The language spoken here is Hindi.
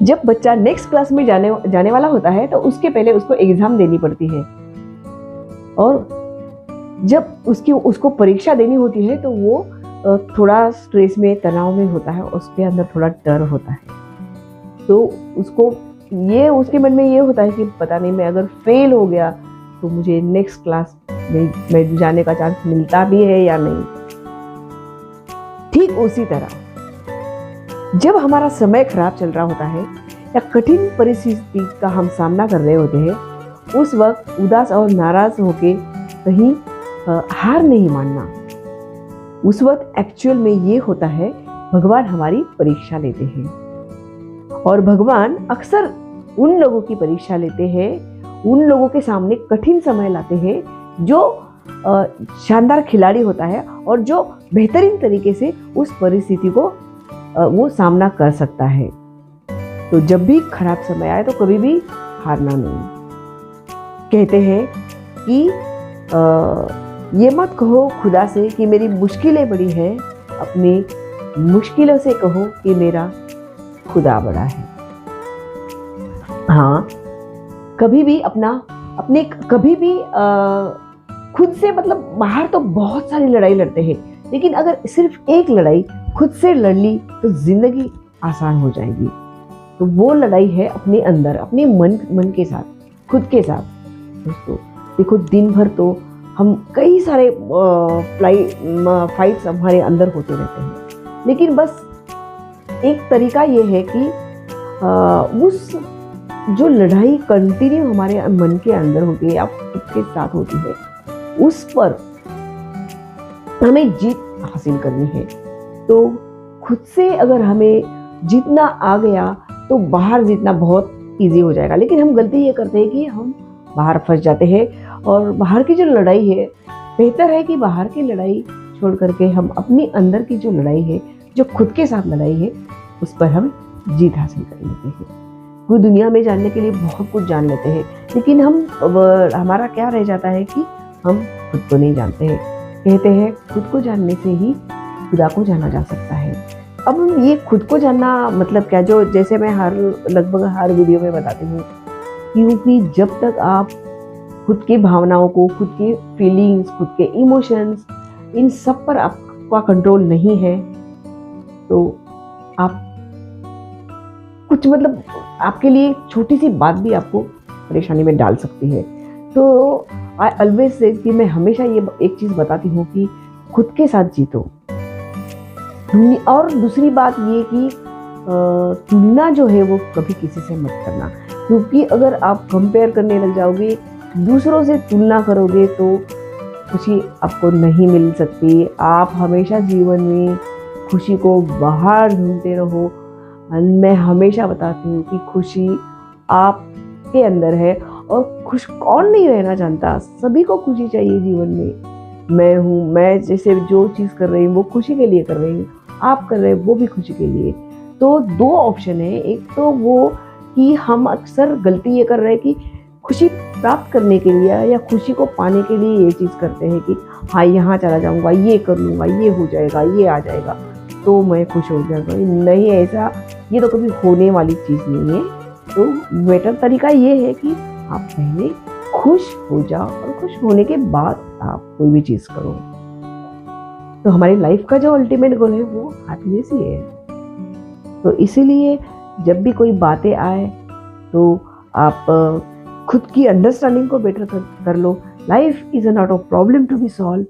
जब बच्चा नेक्स्ट क्लास में जाने वाला होता है तो उसके पहले उसको एग्जाम देनी पड़ती है, और जब उसको परीक्षा देनी होती है तो वो थोड़ा स्ट्रेस में, तनाव में होता है, उसके अंदर थोड़ा डर होता है। तो उसके मन में ये होता है कि पता नहीं मैं अगर फेल हो गया तो मुझे नेक्स्ट क्लास में जाने का चांस मिलता भी है या नहीं। ठीक उसी तरह जब हमारा समय खराब चल रहा होता है या कठिन परिस्थिति का हम सामना कर रहे होते हैं, उस वक्त उदास और नाराज होके कहीं हार नहीं मानना। उस वक्त एक्चुअल में ये होता है, भगवान हमारी परीक्षा लेते हैं, और भगवान अक्सर उन लोगों की परीक्षा लेते हैं, उन लोगों के सामने कठिन समय लाते हैं जो शानदार खिलाड़ी होता है और जो बेहतरीन तरीके से उस परिस्थिति को वो सामना कर सकता है। तो जब भी खराब समय आए तो कभी भी हारना नहीं। कहते हैं कि ये मत कहो खुदा से कि मेरी मुश्किलें बड़ी हैं, अपनी मुश्किलों से कहो कि मेरा खुदा बड़ा है। हाँ, कभी भी खुद से, मतलब बाहर तो बहुत सारी लड़ाई लड़ते हैं, लेकिन अगर सिर्फ एक लड़ाई खुद से लड़ ली तो जिंदगी आसान हो जाएगी। तो वो लड़ाई है अपने अंदर, अपने मन के साथ, खुद के साथ। दोस्तों देखो, दिन भर तो हम कई सारे फाइट्स हमारे अंदर होते रहते हैं, लेकिन बस एक तरीका ये है कि उस जो लड़ाई कंटिन्यू हमारे मन के अंदर होती है या खुद के साथ होती है, उस पर हमें जीत हासिल करनी है। तो खुद से अगर हमें जीतना आ गया तो बाहर जीतना बहुत इजी हो जाएगा। लेकिन हम गलती ये करते हैं कि हम बाहर फंस जाते हैं, और बाहर की जो लड़ाई है, बेहतर है कि बाहर की लड़ाई छोड़ करके हम अपनी अंदर की जो लड़ाई है, जो खुद के साथ लड़ाई है, उस पर हम जीत हासिल कर लेते हैं। पूरी दुनिया में जानने के लिए बहुत कुछ जान लेते हैं, लेकिन हमारा क्या रह जाता है कि हम खुद को नहीं जानते हैं। कहते हैं खुद को जानने से ही खुदा को जाना जा सकता है। अब ये खुद को जानना मतलब क्या, जो जैसे मैं लगभग हर वीडियो में बताती हूँ, क्योंकि जब तक आप खुद की भावनाओं को, खुद की फीलिंग्स, खुद के इमोशंस, इन सब पर आपका कंट्रोल नहीं है, तो आप कुछ, मतलब आपके लिए छोटी सी बात भी आपको परेशानी में डाल सकती है। तो आई ऑलवेज से कि मैं हमेशा ये एक चीज़ बताती हूँ कि खुद के साथ जीतो। और दूसरी बात ये कि तुलना जो है वो कभी किसी से मत करना, क्योंकि अगर आप कंपेयर करने लग जाओगे, दूसरों से तुलना करोगे, तो खुशी आपको नहीं मिल सकती। आप हमेशा जीवन में खुशी को बाहर ढूंढते रहो। मैं हमेशा बताती हूँ कि खुशी आपके अंदर है, और खुश कौन नहीं रहना चाहता, सभी को खुशी चाहिए जीवन में। मैं जैसे जो चीज़ कर रही हूँ वो खुशी के लिए कर रही हूँ, आप कर रहे हैं वो भी खुशी के लिए। तो दो ऑप्शन है, एक तो वो कि हम अक्सर गलती ये कर रहे हैं कि खुशी प्राप्त करने के लिए या खुशी को पाने के लिए ये चीज़ करते हैं कि हाँ, यहाँ चला जाऊँगा, ये कर लूँगा, ये हो जाएगा, ये आ जाएगा तो मैं खुश हो जाऊँगा। नहीं, ऐसा ये तो कभी होने वाली चीज़ नहीं है। तो बेटर तरीका ये है कि आप पहले खुश हो जाओ, और खुश होने के बाद आप कोई भी चीज़ करो। तो हमारी लाइफ का जो अल्टीमेट गोल है वो हैप्पीनेस ही है। तो इसीलिए जब भी कोई बातें आए तो आप खुद की अंडरस्टैंडिंग को बेटर कर लो। Life is not a problem to be solve,